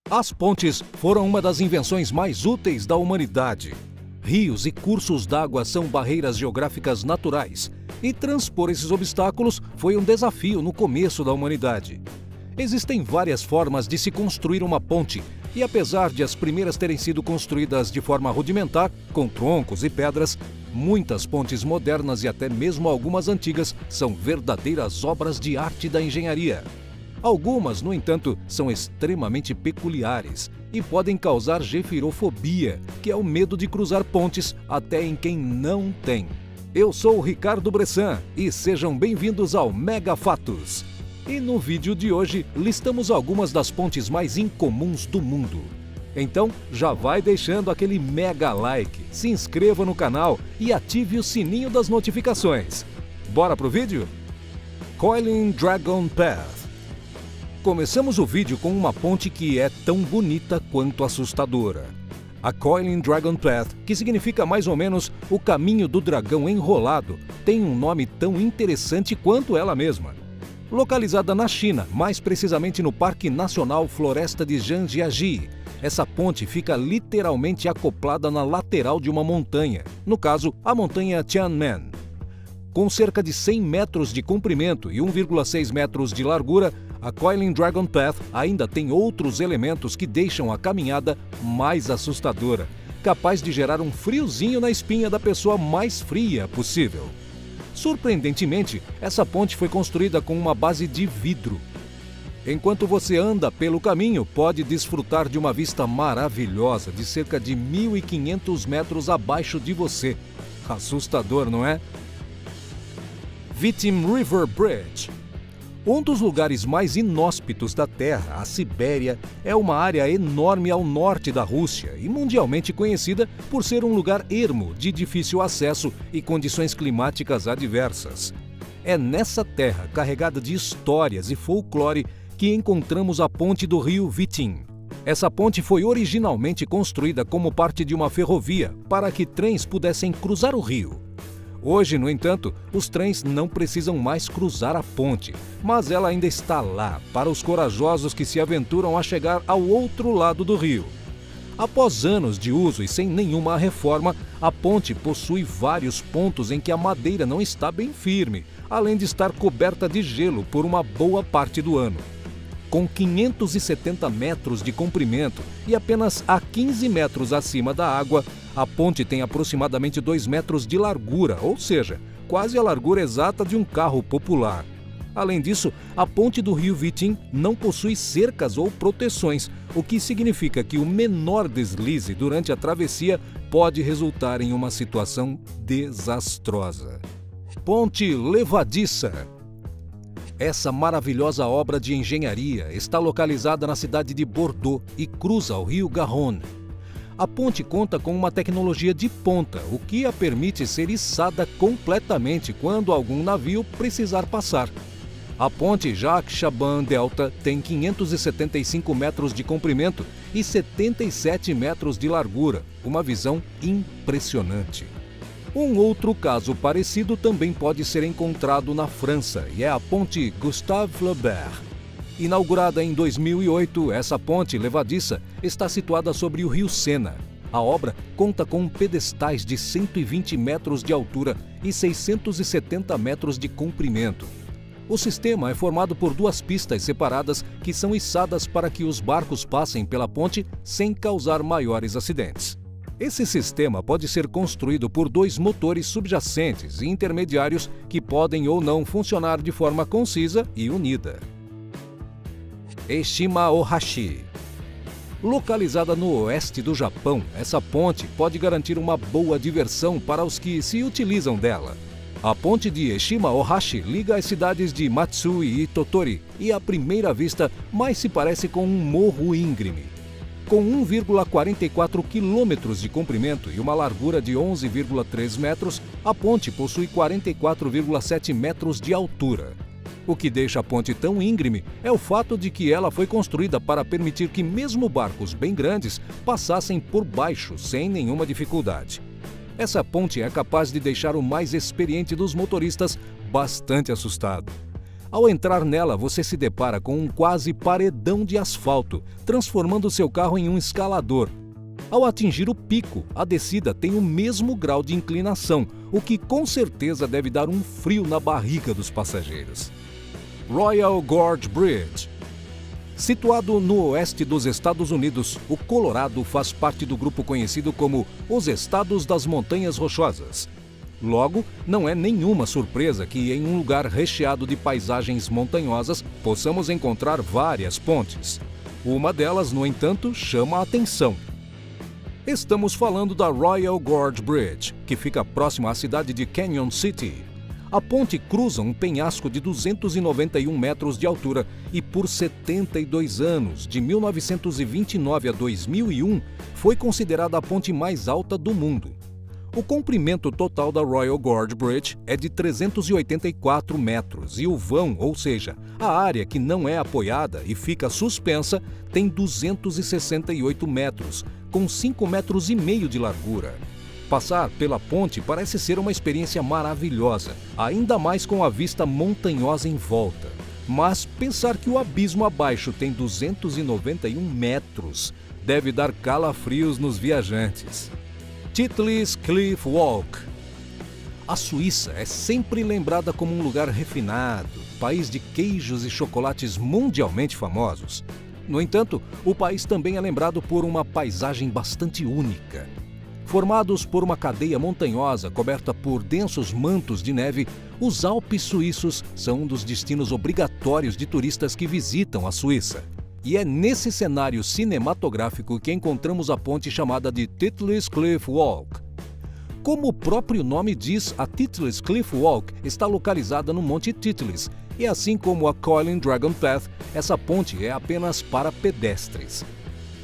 As pontes foram uma das invenções mais úteis da humanidade. Rios e cursos d'água são barreiras geográficas naturais, e transpor esses obstáculos foi um desafio no começo da humanidade. Existem várias formas de se construir uma ponte, e apesar de as primeiras terem sido construídas de forma rudimentar, com troncos e pedras, muitas pontes modernas e até mesmo algumas antigas são verdadeiras obras de arte da engenharia. Algumas, no entanto, são extremamente peculiares e podem causar gefirofobia, que é o medo de cruzar pontes até em quem não tem. Eu sou o Ricardo Bressan e sejam bem-vindos ao Mega Fatos. E no vídeo de hoje listamos algumas das pontes mais incomuns do mundo. Então já vai deixando aquele mega like, se inscreva no canal e ative o sininho das notificações. Bora pro vídeo? Coiling Dragon Path. Começamos o vídeo com uma ponte que é tão bonita quanto assustadora. A Coiling Dragon Path, que significa mais ou menos o caminho do dragão enrolado, tem um nome tão interessante quanto ela mesma. Localizada na China, mais precisamente no Parque Nacional Floresta de Zhangjiajie, essa ponte fica literalmente acoplada na lateral de uma montanha, no caso, a montanha Tianmen. Com cerca de 100 metros de comprimento e 1,6 metros de largura, a Coiling Dragon Path ainda tem outros elementos que deixam a caminhada mais assustadora, capaz de gerar um friozinho na espinha da pessoa mais fria possível. Surpreendentemente, essa ponte foi construída com uma base de vidro. Enquanto você anda pelo caminho, pode desfrutar de uma vista maravilhosa de cerca de 1.500 metros abaixo de você. Assustador, não é? Vitim River Bridge. Um dos lugares mais inóspitos da Terra, a Sibéria, é uma área enorme ao norte da Rússia e mundialmente conhecida por ser um lugar ermo, de difícil acesso e condições climáticas adversas. É nessa terra, carregada de histórias e folclore, que encontramos a ponte do rio Vitim. Essa ponte foi originalmente construída como parte de uma ferrovia para que trens pudessem cruzar o rio. Hoje, no entanto, os trens não precisam mais cruzar a ponte, mas ela ainda está lá para os corajosos que se aventuram a chegar ao outro lado do rio. Após anos de uso e sem nenhuma reforma, a ponte possui vários pontos em que a madeira não está bem firme, além de estar coberta de gelo por uma boa parte do ano. Com 570 metros de comprimento e apenas a 15 metros acima da água, a ponte tem aproximadamente 2 metros de largura, ou seja, quase a largura exata de um carro popular. Além disso, a ponte do rio Vitim não possui cercas ou proteções, o que significa que o menor deslize durante a travessia pode resultar em uma situação desastrosa. Ponte levadiça. Essa maravilhosa obra de engenharia está localizada na cidade de Bordeaux e cruza o rio Garonne. A ponte conta com uma tecnologia de ponta, o que a permite ser içada completamente quando algum navio precisar passar. A ponte Jacques Chaban Delta tem 575 metros de comprimento e 77 metros de largura, uma visão impressionante. Um outro caso parecido também pode ser encontrado na França e é a ponte Gustave Flaubert. Inaugurada em 2008, essa ponte levadiça está situada sobre o rio Sena. A obra conta com pedestais de 120 metros de altura e 670 metros de comprimento. O sistema é formado por duas pistas separadas que são içadas para que os barcos passem pela ponte sem causar maiores acidentes. Esse sistema pode ser construído por dois motores subjacentes e intermediários que podem ou não funcionar de forma concisa e unida. Eshima-Ohashi. Localizada no oeste do Japão, essa ponte pode garantir uma boa diversão para os que se utilizam dela. A ponte de Eshima-Ohashi liga as cidades de Matsui e Tottori e, à primeira vista, mais se parece com um morro íngreme. Com 1,44 quilômetros de comprimento e uma largura de 11,3 metros, a ponte possui 44,7 metros de altura. O que deixa a ponte tão íngreme é o fato de que ela foi construída para permitir que mesmo barcos bem grandes passassem por baixo sem nenhuma dificuldade. Essa ponte é capaz de deixar o mais experiente dos motoristas bastante assustado. Ao entrar nela, você se depara com um quase paredão de asfalto, transformando seu carro em um escalador. Ao atingir o pico, a descida tem o mesmo grau de inclinação, o que com certeza deve dar um frio na barriga dos passageiros. Royal Gorge Bridge. Situado no oeste dos Estados Unidos, o Colorado faz parte do grupo conhecido como os Estados das Montanhas Rochosas. Logo, não é nenhuma surpresa que em um lugar recheado de paisagens montanhosas possamos encontrar várias pontes. Uma delas, no entanto, chama a atenção. Estamos falando da Royal Gorge Bridge, que fica próxima à cidade de Canyon City. A ponte cruza um penhasco de 291 metros de altura e por 72 anos, de 1929 a 2001, foi considerada a ponte mais alta do mundo. O comprimento total da Royal Gorge Bridge é de 384 metros e o vão, ou seja, a área que não é apoiada e fica suspensa, tem 268 metros, com 5,5 metros de largura. Passar pela ponte parece ser uma experiência maravilhosa, ainda mais com a vista montanhosa em volta. Mas pensar que o abismo abaixo tem 291 metros deve dar calafrios nos viajantes. Titlis Cliff Walk. A Suíça é sempre lembrada como um lugar refinado, país de queijos e chocolates mundialmente famosos. No entanto, o país também é lembrado por uma paisagem bastante única. Formados por uma cadeia montanhosa coberta por densos mantos de neve, os Alpes suíços são um dos destinos obrigatórios de turistas que visitam a Suíça. E é nesse cenário cinematográfico que encontramos a ponte chamada de Titlis Cliff Walk. Como o próprio nome diz, a Titlis Cliff Walk está localizada no Monte Titlis, e assim como a Coiling Dragon Path, essa ponte é apenas para pedestres.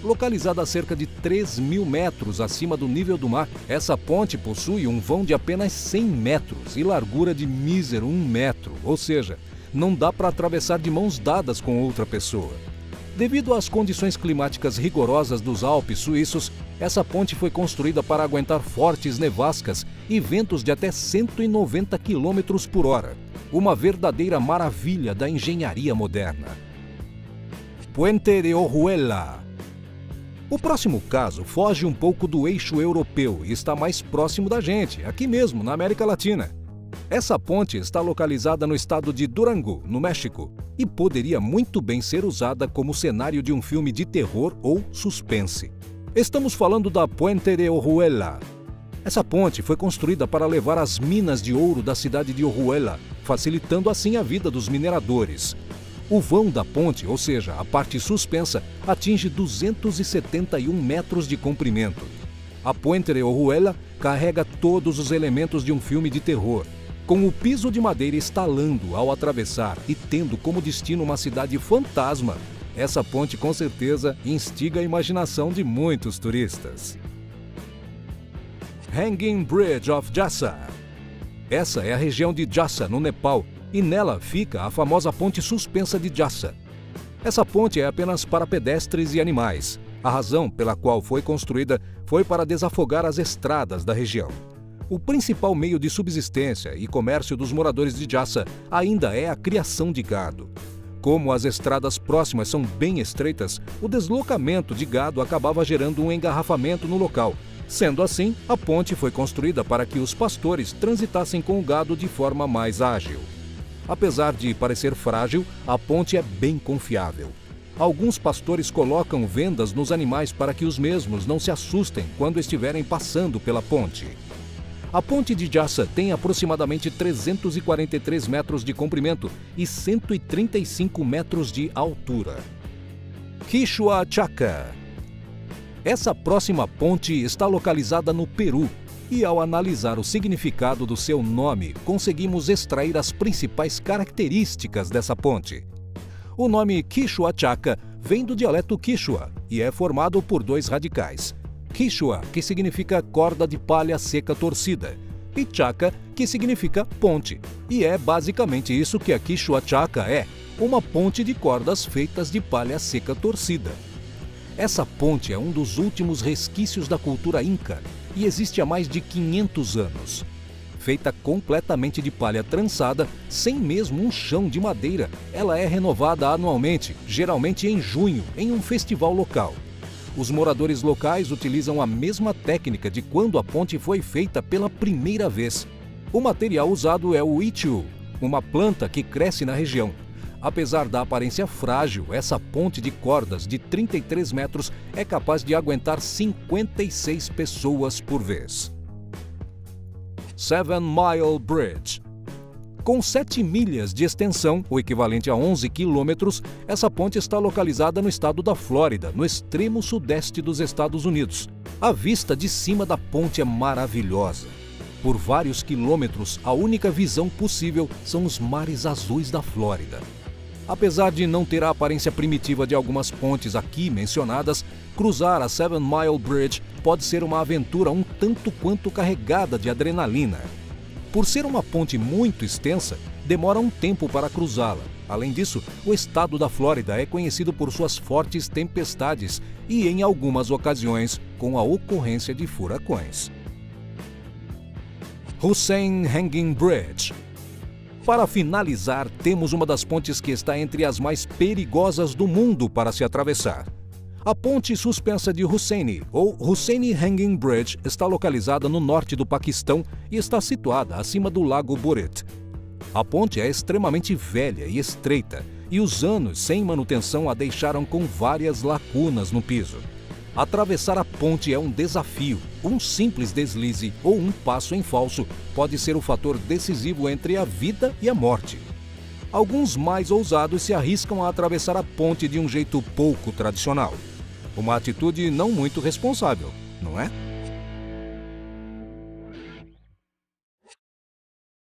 Localizada a cerca de 3.000 metros acima do nível do mar, essa ponte possui um vão de apenas 100 metros e largura de mísero 1 metro, ou seja, não dá para atravessar de mãos dadas com outra pessoa. Devido às condições climáticas rigorosas dos Alpes suíços, essa ponte foi construída para aguentar fortes nevascas e ventos de até 190 km por hora. Uma verdadeira maravilha da engenharia moderna. Puente de Orihuela. O próximo caso foge um pouco do eixo europeu e está mais próximo da gente, aqui mesmo, na América Latina. Essa ponte está localizada no estado de Durango, no México, e poderia muito bem ser usada como cenário de um filme de terror ou suspense. Estamos falando da Puente de Orihuela. Essa ponte foi construída para levar as minas de ouro da cidade de Orihuela, facilitando assim a vida dos mineradores. O vão da ponte, ou seja, a parte suspensa, atinge 271 metros de comprimento. A Puente de Orihuela carrega todos os elementos de um filme de terror, com o piso de madeira estalando ao atravessar e tendo como destino uma cidade fantasma. Essa ponte com certeza instiga a imaginação de muitos turistas. Hanging Bridge of Jassa. Essa é a região de Jassa, no Nepal, e nela fica a famosa ponte suspensa de Jassa. Essa ponte é apenas para pedestres e animais. A razão pela qual foi construída foi para desafogar as estradas da região. O principal meio de subsistência e comércio dos moradores de Jassa ainda é a criação de gado. Como as estradas próximas são bem estreitas, o deslocamento de gado acabava gerando um engarrafamento no local. Sendo assim, a ponte foi construída para que os pastores transitassem com o gado de forma mais ágil. Apesar de parecer frágil, a ponte é bem confiável. Alguns pastores colocam vendas nos animais para que os mesmos não se assustem quando estiverem passando pela ponte. A ponte de Jassa tem aproximadamente 343 metros de comprimento e 135 metros de altura. Quichua Chaca. Essa próxima ponte está localizada no Peru e, ao analisar o significado do seu nome, conseguimos extrair as principais características dessa ponte. O nome Quichua Chaca vem do dialeto Quichua e é formado por dois radicais. Quichua, que significa corda de palha seca torcida, e Chaca, que significa ponte. E é basicamente isso que a Quichua Chaca é, uma ponte de cordas feitas de palha seca torcida. Essa ponte é um dos últimos resquícios da cultura inca e existe há mais de 500 anos. Feita completamente de palha trançada, sem mesmo um chão de madeira, ela é renovada anualmente, geralmente em junho, em um festival local. Os moradores locais utilizam a mesma técnica de quando a ponte foi feita pela primeira vez. O material usado é o ichu, uma planta que cresce na região. Apesar da aparência frágil, essa ponte de cordas de 33 metros é capaz de aguentar 56 pessoas por vez. Seven Mile Bridge. Com 7 milhas de extensão, o equivalente a 11 quilômetros, essa ponte está localizada no estado da Flórida, no extremo sudeste dos Estados Unidos. A vista de cima da ponte é maravilhosa. Por vários quilômetros, a única visão possível são os mares azuis da Flórida. Apesar de não ter a aparência primitiva de algumas pontes aqui mencionadas, cruzar a Seven Mile Bridge pode ser uma aventura um tanto quanto carregada de adrenalina. Por ser uma ponte muito extensa, demora um tempo para cruzá-la. Além disso, o estado da Flórida é conhecido por suas fortes tempestades e, em algumas ocasiões, com a ocorrência de furacões. Hussein Hanging Bridge. Para finalizar, temos uma das pontes que está entre as mais perigosas do mundo para se atravessar. A ponte suspensa de Husseini, ou Hussein Hanging Bridge, está localizada no norte do Paquistão e está situada acima do Lago Buret. A ponte é extremamente velha e estreita, e os anos sem manutenção a deixaram com várias lacunas no piso. Atravessar a ponte é um desafio. Um simples deslize ou um passo em falso pode ser o fator decisivo entre a vida e a morte. Alguns mais ousados se arriscam a atravessar a ponte de um jeito pouco tradicional. Uma atitude não muito responsável, não é?